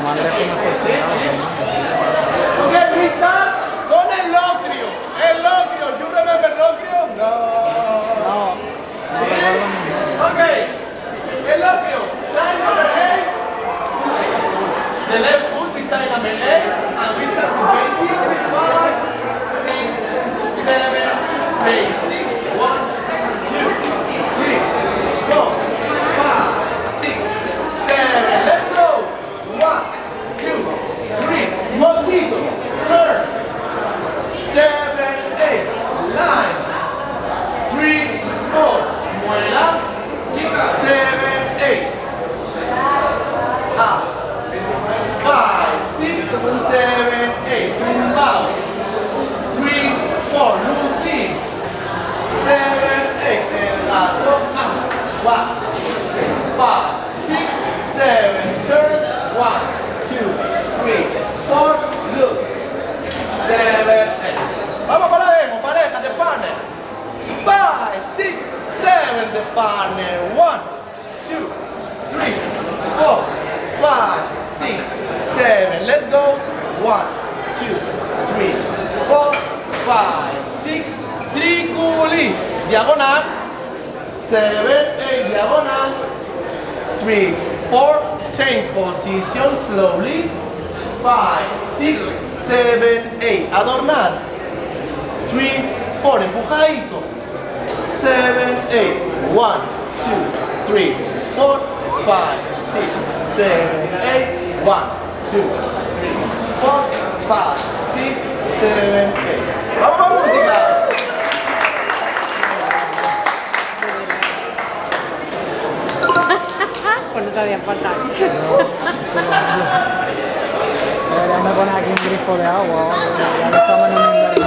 madre es mejor sin Ok, we start con el locrio. El locrio. You remember locrio? No. No, no recuerdo ni nada. Ok. El locrio. Line number 8. The left foot beside number 8. And we start with basic. 5, 6, 7, basic. 1, 2, 3, 4, 5, 6, 7. Let's go. 1, 2, 3. Montito. Turn. 7, 8. Line. 3, 4. Muela. 7, 8. Up. 5, 6, 7, 8. Tumbao. 3, 4. Lutin. 7, 8. Exacto. Up. 1, 5, 6, 7. Turn. 1, 2, 3, 4. Look. 7, 8. Vamos con la demo, pareja de partner. 5, 6, 7. The partner. 1, 2, 3, 4, 5, 6, 7. Let's go. 1, 2, 3, 4, 5, 6. Triculi. Diagonal. 7, 8. Diagonal. 3, 4. Change position slowly. 5, 6, 7, 8. Adornar. 3, 4. Empujadito. 7, 8. 1, 2, 3, 4, 5, 6, 7, 8. 1, 2, 3, 4, 5, 6, 7, 8. Vamos con música. Pues no te había faltado. Deberían de poner aquí un grifo de agua o algo, ya que estamos en un invierno.